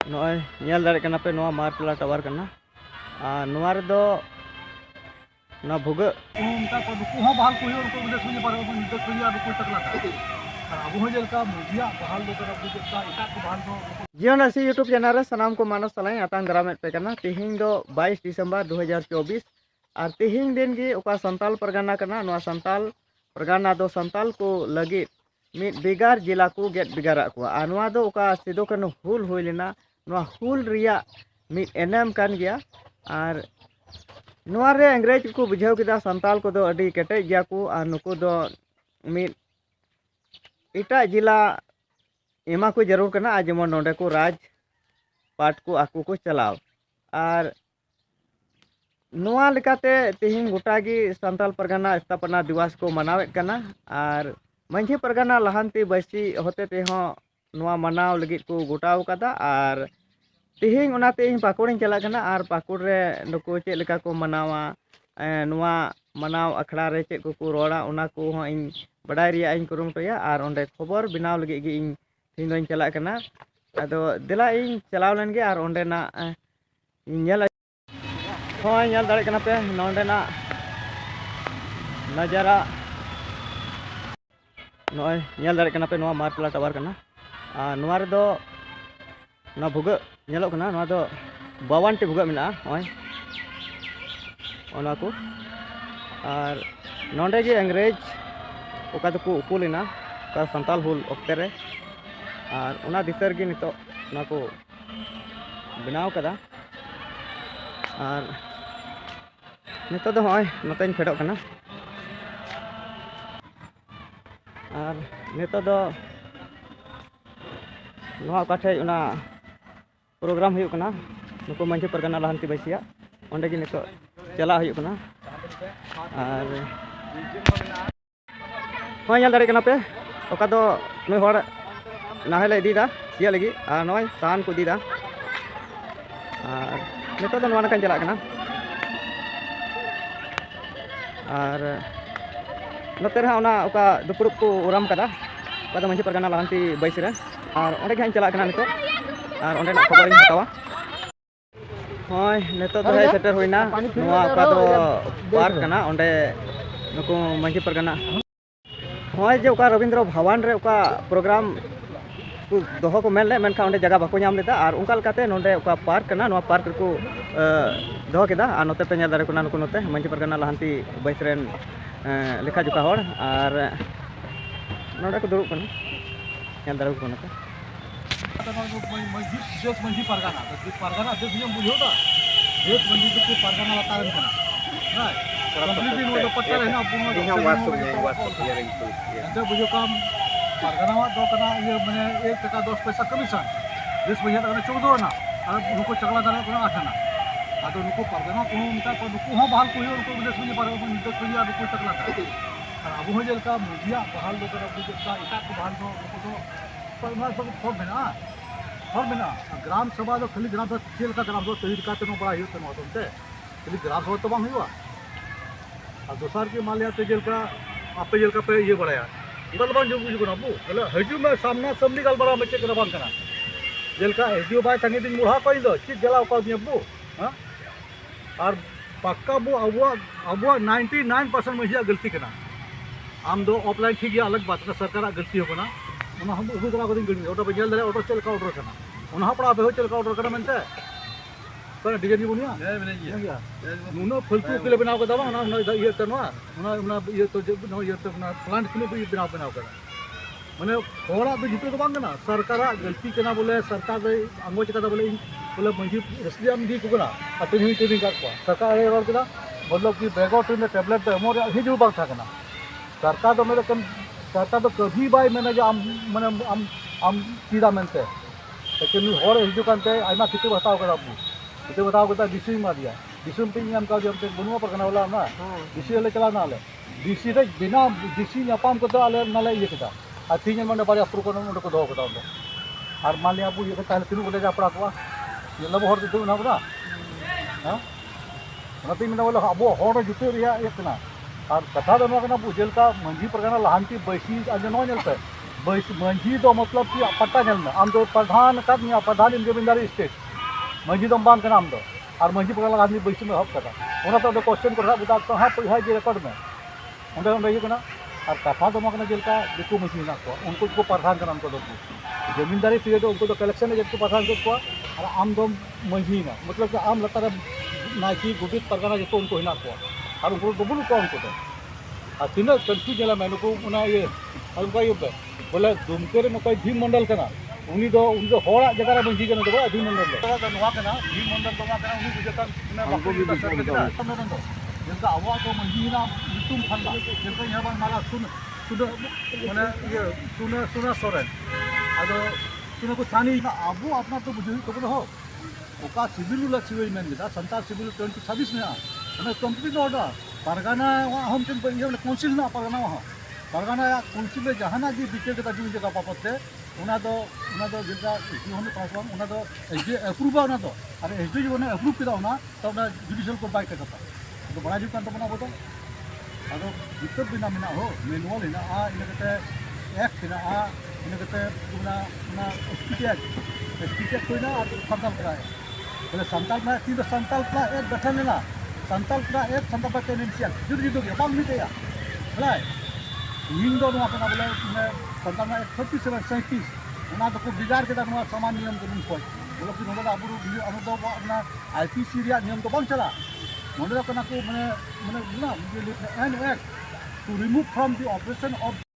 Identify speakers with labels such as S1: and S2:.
S1: नॉय nail दाड़े कना पे नोआ मारटला टावर कना आ नोआ रे दो ना भुग
S2: उनका को दुकु हो बहाल को उनको विदेश में पर विदेश में दुकु तकला अब हो जलका मुजिया बहाल दो तरफ दुकु इटा को बहाल दो
S1: जीवन ऐसी यूट्यूब चैनल रे सनाम को मानस सलाई आतांग दरामेट पे कना तिहिंग दो 22 दिसंबर 2024 और तिहिंग दिन गी ओका संताल परगना कना नोआ संताल परगना दो संताल को लगी मिद बिगार जिला को गेट बिगारा को आ नोआ दो ओका सिदो कनो हुल हुई लेना नोआ हुल रिया मिद एनएम कान गया और नोआ रे अंग्रेज को बुझाव किदा संताल को दो अडी केटे गया को और नुकु दो मिद इटा जिला एमा को जरूर करना आज जेमन नोडे को राज पाट को आकू को चलाव और नोआ लेकाते तिहिंग गोटागी संताल परगना स्थापना दिवस को मनावेत कना और मंझी परगना लहांती बसी होते ते हो नोआ मनाव लगित को गोटाव कदा और तिहिंग ओनाते इन पाकुड़ चला कना और पाकुड़ रे नुकु चेक लेका को मनावा नोआ मनाव अखड़ा रे चेक को रोड़ा ओना को हो इन बड़ाई रिया इन कुरुमटोया और ओंडे खबर बनाव लगित गी इन तीन दिन चला कना अदो दिला इन चलाव लन गे और ओंडे ना नेल होय नेल दाड़े कना पे नोंडे ना नजारा नोय नेल दाड़े कना पे नोआ मारटला टावर कना आ नोआ रे दो ना भुग नेलो कना नोआ दो 52 टी भुग मिना होय ओना को और नोंडे गे अंग्रेज ओका तो को उकुलिना का संताल हुल ओक्ते रे और उना दिसर गे नितो ना को बनाव कदा और नितो दो होय नतेन फेडो कना और नितो दो नोआ काठे उना प्रोग्राम हुई कना नुको मंझी परगना लहांती बसिया ओंडे गे नितो चला हुई कना और होय नेल दाड़े कना पे ओका दो नुई होड़ नाहेले इदीदा सिया लगी और नॉय तान को इदीदा और नितो दो नोआ नकान चला कना और नोते रे ओना ओका दुपुरुप को उराम कदा ओका दो मंझी परगना लहांती बैस रे और ओंडे गे चला कना नितो और ओंडे ना खबर इन हतावा होय नितो दो है सेटर होइना नोआ ओका दो पार्क कना ओंडे नुको मंझी परगना होय जे ओका रविंद्र भवन रे ओका प्रोग्राम को दोहो को मेन मेनखा ओंडे जगह बाको नाम लेदा और उनका लकाते नोंडे ओका पार्क कना नोआ पार्क को दोहो केदा और नोते पे नेल दाड़े कोना नुको नोते मंझी परगना लहांती बैस रेन लेखा जुका होड़ और नोंडे को दुरुब कना नेल दाड़े को नोते
S2: देश मंझी परगना देश में बुझो दा देश मंझी दुकु परगना लतारन कना राय कंप्लीटली नो पट्टा रहना पूर्ण
S1: दिहा वासो ये
S2: अंदर बुझो काम परगना दो कना ये माने 1 टका 10 पैसा कमीशन देश भैया तक 14 ना और नुको चकला दाना को 8 ना आदो नुको परगना को उनका को नुको हो बहाल को उनको विदेश में पर विदेश में नुको चकला और अब हो जलका मुजिया बहाल दो तरफ दुकु इटा को बहाल दो नुको पर ना सब फॉर्म में ग्राम सभा दो खाली ग्राम सभा खेल का ग्राम सभा तरीका तो बड़ा ही तो होते खाली ग्राम सभा तो बांग हुआ और दोसर के मान लिया जेलका आप जेलका पे ये बढ़ाया गल बांग जो बुझ ना बु बोले हजू में सामना सामने गल बड़ा में चेक बांग करना जेलका एडियो बाय संगे दिन मुढ़ा कोई दो चीज जला को बु हां और पक्का बु अब 99% मजिया गलती करना आम दो ऑफलाइन ठीक है अलग बात ना सरकार गलती हो ना उना हम उगु करा को दिन गड़ी ऑटो पे जेल दे ऑटो चल का ऑर्डर करना उना पड़ा पे हो चल का ऑर्डर करना मनते पर डिजाइन बुनिया नहीं नुनो फलतू के लिए बनाव का दवा ना ये करना ना ये तो ये तो ना प्लांट के लिए बनाव कर माने होड़ा तो जितो तो बांग ना सरकार गलती करना बोले सरकार अंगो चका बोले बोले मंजी रसलियम दी को ना अतिन ही टीवी का सरकार ये बात करा मतलब कि बैगआउट में टैबलेट तो मोर ही जो बांग था करना सरकार तो मेरे कम सरकार तो कभी बाय मैंने जो आम सीधा मनते लेकिन होड़ हिजू कानते आयमा किते बताव करा अबू किते बताव कता डिसी मा दिया डिसी पे नाम का जो बनुआ परगना वाला ना डिसी ले चला ना ले डिसी रे बिना डिसी नापाम को आले नाले ये कता आ तीन मन बारे अप्रूव को उनको दो कता और मान लिया अबू ये ताले तीन बोले जा पड़ा को ये लब होड़ तो ना बड़ा हां नती में बोले अबू होड़ जुते रिया एक ना और कथा दो ना बुझेल का मंझी परगना लहांती बैसी आज नो नेलते मंझी दो मतलब कि पट्टा जल में आम दो प्रधान का प्रधान इन जमींदारी स्टेट मंझी दो बांध का नाम दो और मंझी पकड़ आदमी बैसी में हक कदा ओना तो क्वेश्चन को रहा कहाँ पैसा जी रेकर्ड में उनके उन्हें और कथा दो जेलका दिकू मंझी हेना को उनको को प्रधान का नाम को दो जमींदारी पीरियड उनको कलेक्शन जो प्रधान को और आम दो मंझी ना मतलब कि आम लतार नायकी गुडित परगना जो उनको हेना को और उनको डबल को उनको दो और तीन कन्फ्यूज है नुको ये उनका ये बोले दुमके नौका भीम मंडल करना उनी हड़ा जगह मंझी करना दो भीम मंडल भीम मंडल जैसे अब तो मंझी नुतुम फाना जैसे यहाँ माला सुन मैंने ये सुना सोरेन अब सुना को छानी अब अपना तो बुझे कब हो ओका civil civil main Santal civil 2026 में कंप्लीट ऑर्डर परगाना हम काउंसिल ना परगाना वहाँ परगाना काउंसिल में जहाँ जी डिटेल के जमी जगह बाबते जेटा पास एप्रूव और एस डी जो एप्रूव किया तो जुडिशियल को बाय करता तो बड़ा जुकान तो अब दिक्कत बिना मेना हो मेनुअल हेना इनकते एक्ट हेना इनकते एसपीटेक को सानताल करा बोले सानताल में तीन सानताल का एक गठन लेना सानताल का एक सानताल का टेनेंशियल जुद जुद गया बांग मिटेया बोले इन दो बोले सानताल में 37 37 को बिगाड़ के सामान नियम कानून को बोलो कि अब अपना आईपीसी नियम तो बंद चला मैंने मैंने मैंने an act to remove from the operation of